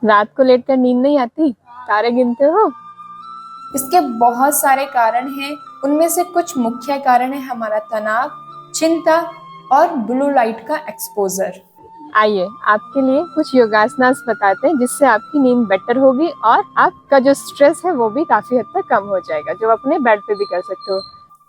रात को लेटकर नींद नहीं आती, तारे गिनते हो? इसके बहुत सारे कारण हैं। उनमें से कुछ मुख्य कारण है हमारा तनाव, चिंता और ब्लू लाइट का एक्सपोजर। आइए आपके लिए कुछ योगासनास बताते हैं जिससे आपकी नींद बेटर होगी और आपका जो स्ट्रेस है वो भी काफी हद तक कम हो जाएगा, जो अपने बेड पे भी कर सकते हो।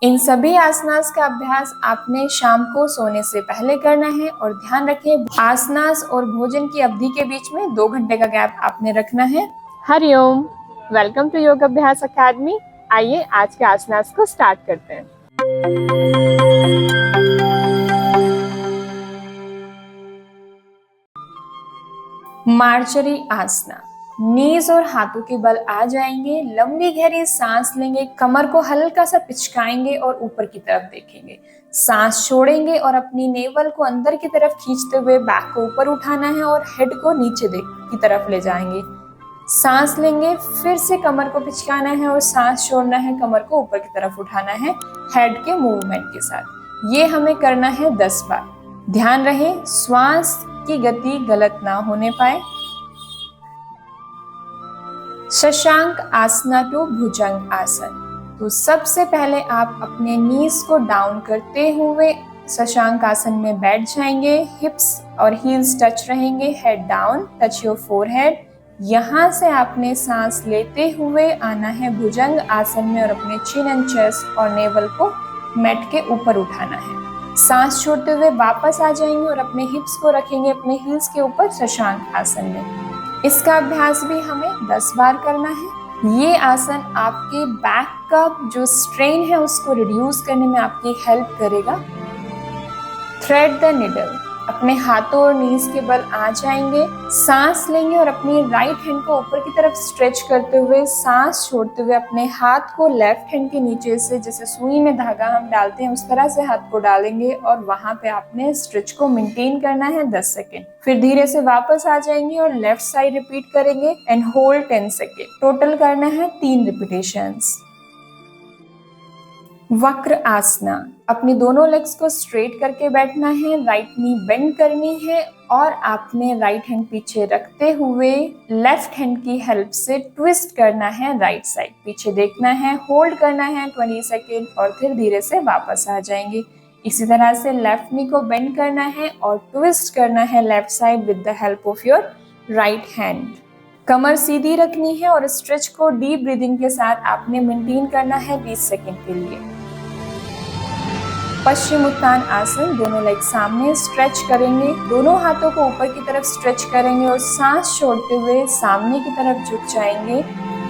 इन सभी आसनास का अभ्यास आपने शाम को सोने से पहले करना है और ध्यान रखें आसनास और भोजन की अवधि के बीच में 2 घंटे का गैप आपने रखना है। हरिओम, वेलकम टू योग अभ्यास अकेडमी। आइए आज के आसनास को स्टार्ट करते हैं। मार्जरी आसना। नीज और हाथों के बल आ जाएंगे, लंबी गहरी सांस लेंगे, कमर को हल्का सा पिचकाएंगे और ऊपर की तरफ देखेंगे। सांस छोड़ेंगे और अपनी नेवल को अंदर की तरफ खींचते हुए बैक को ऊपर उठाना है और हेड को नीचे की तरफ ले जाएंगे। सांस लेंगे, फिर से कमर को पिचकाना है और सांस छोड़ना है, कमर को ऊपर की तरफ उठाना है हेड के मूवमेंट के साथ। ये हमें करना है 10 बार। ध्यान रहे श्वास की गति गलत ना होने पाए। शशांक आसना टू भुजंग आसन। तो सबसे पहले आप अपने नीज को डाउन करते हुए शशांक आसन में बैठ जाएंगे। हिप्स और हील्स टच रहेंगे, head down, touch your forehead. यहाँ से आपने सांस लेते हुए आना है भुजंग आसन में और अपने चिन एंड चेस्ट और नेवल को मैट के ऊपर उठाना है। सांस छोड़ते हुए वापस आ जाएंगे और अपने हिप्स को रखेंगे अपने हील्स के ऊपर शशांक आसन में। इसका अभ्यास भी हमें 10 बार करना है। ये आसन आपके बैक का जो स्ट्रेन है उसको रिड्यूस करने में आपकी हेल्प करेगा। Thread the needle. अपने हाथों और नीज के बल आ जाएंगे, सांस लेंगे और अपनी राइट हैंड को ऊपर की तरफ स्ट्रेच करते हुए सांस छोड़ते हुए अपने हाथ को लेफ्ट हैंड के नीचे से जैसे सुई में धागा हम डालते हैं उस तरह से हाथ को डालेंगे और वहां पे आपने स्ट्रेच को मेंटेन करना है 10 सेकेंड। फिर धीरे से वापस आ जाएंगे और लेफ्ट साइड रिपीट करेंगे एंड होल्ड 10 सेकेंड। टोटल करना है 3 रिपीटेशंस। वक्र आसना। अपनी दोनों लेग्स को स्ट्रेट करके बैठना है, राइट नी बेंड करनी है और आपने राइट हैंड पीछे रखते हुए लेफ्ट हैंड की हेल्प से ट्विस्ट करना है राइट साइड। पीछे देखना है, होल्ड करना है 20 सेकेंड और फिर धीरे से वापस आ जाएंगे। इसी तरह से लेफ्ट नी को बेंड करना है और ट्विस्ट करना है left side with the help of your right hand. कमर सीधी रखनी है और स्ट्रेच को डीप ब्रीदिंग के साथ आपने मेंटेन करना है 20 सेकेंड के लिए। पश्चिम उत्तान आसन। दोनों लेग सामने स्ट्रेच करेंगे, दोनों हाथों को ऊपर की तरफ स्ट्रेच करेंगे और सांस छोड़ते हुए सामने की तरफ झुक जाएंगे।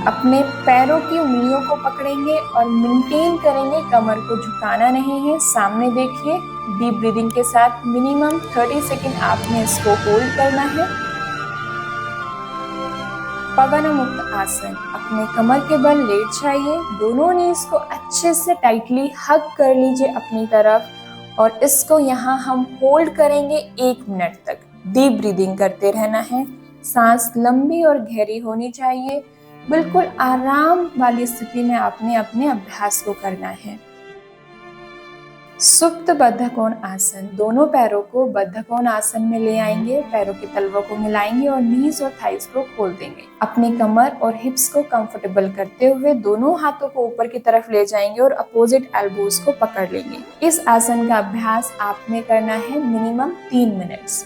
अपने पैरों की उंगलियों को पकड़ेंगे और मेंटेन करेंगे, कमर को झुकाना नहीं है। सामने देखिए, डीप ब्रीदिंग के साथ मिनिमम 30 सेकेंड आपने इसको होल्ड करना है। पवन मुक्त आसन। अपने कमर के बल लेट जाइए, दोनों नीज को अच्छे से टाइटली हग कर लीजिए अपनी तरफ और इसको यहाँ हम होल्ड करेंगे 1 मिनट तक। डीप ब्रीदिंग करते रहना है, सांस लंबी और गहरी होनी चाहिए। बिल्कुल आराम वाली स्थिति में आपने अपने अभ्यास को करना है। सुप्त बद्ध कोण आसन। दोनों पैरों को बद्ध कोण आसन में ले आएंगे, पैरों के तलवों को मिलाएंगे और नीज और थाइस को खोल देंगे। अपनी कमर और हिप्स को कंफर्टेबल करते हुए दोनों हाथों को ऊपर की तरफ ले जाएंगे और अपोजिट एल्बोज को पकड़ लेंगे। इस आसन का अभ्यास आपने करना है मिनिमम 3 मिनट्स।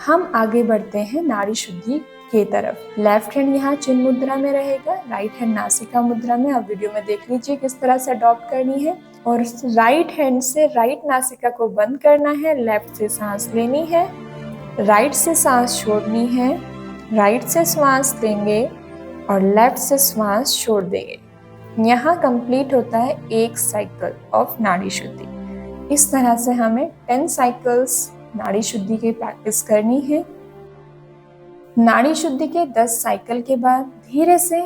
हम आगे बढ़ते हैं नाड़ी शुद्धि के तरफ। लेफ्ट हैंड यहाँ चिन्ह मुद्रा में रहेगा, राइट हैंड नासिका मुद्रा में। आप वीडियो में देख लीजिए किस तरह से अडॉप्ट करनी है। और राइट हैंड से राइट नासिका को बंद करना है, लेफ्ट से सांस लेनी है, राइट से सांस छोड़नी है, राइट से सांस लेंगे और लेफ्ट से सांस छोड़ देंगे। यहाँ कंप्लीट होता है 1 साइकिल ऑफ नाड़ी शुद्धि। इस तरह से हमें 10 साइकिल्स नाड़ी शुद्धि की प्रैक्टिस करनी है। नाड़ी शुद्धि के 10 साइकिल के बाद धीरे से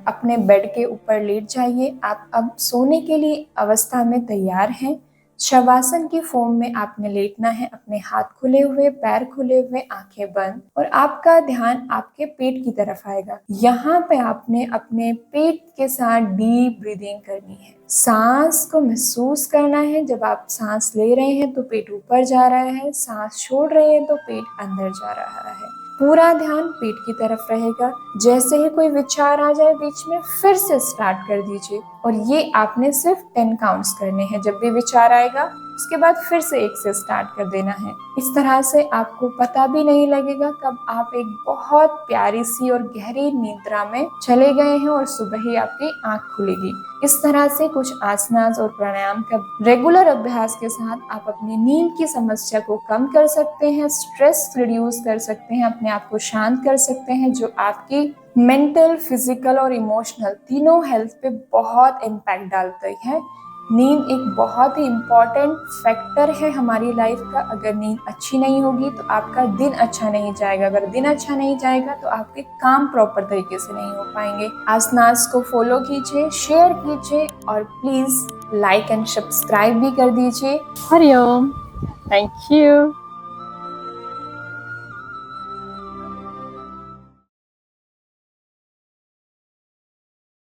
अपने बेड के ऊपर लेट जाइए। आप अब सोने के लिए अवस्था में तैयार हैं। शवासन की फॉर्म में आपने लेटना है, अपने हाथ खुले हुए, पैर खुले हुए, आंखें बंद और आपका ध्यान आपके पेट की तरफ आएगा। यहाँ पे आपने अपने पेट के साथ डीप ब्रीदिंग करनी है। सांस को महसूस करना है। जब आप सांस ले रहे हैं तो पेट ऊपर जा रहा है, सांस छोड़ रहे हैं तो पेट अंदर जा रहा है। पूरा ध्यान पेट की तरफ रहेगा। जैसे ही कोई विचार आ जाए बीच में, फिर से स्टार्ट कर दीजिए और ये आपने सिर्फ 10 काउंट्स करने हैं। जब भी विचार आएगा उसके बाद फिर से 1 से स्टार्ट कर देना है। इस तरह से आपको पता भी नहीं लगेगा कब आप एक बहुत प्यारी सी और गहरी निद्रा में चले गए हैं और सुबह ही आपकी आंख खुलेगी। इस तरह से कुछ आसनास और प्राणायाम का रेगुलर अभ्यास के साथ आप अपनी नींद की समस्या को कम कर सकते हैं, स्ट्रेस रिड्यूस कर सकते हैं, अपने आप को शांत कर सकते हैं, जो आपकी मेंटल, फिजिकल और इमोशनल तीनों हेल्थ पे बहुत इम्पैक्ट डालती है। नींद एक बहुत ही इम्पॉर्टेंट फैक्टर है हमारी लाइफ का। अगर नींद अच्छी नहीं होगी तो आपका दिन अच्छा नहीं जाएगा। अगर दिन अच्छा नहीं जाएगा तो आपके काम प्रॉपर तरीके से नहीं हो पाएंगे। आसनास को फॉलो कीजिए, शेयर कीजिए और प्लीज लाइक एंड सब्सक्राइब भी कर दीजिए। हरिओम। Thank you.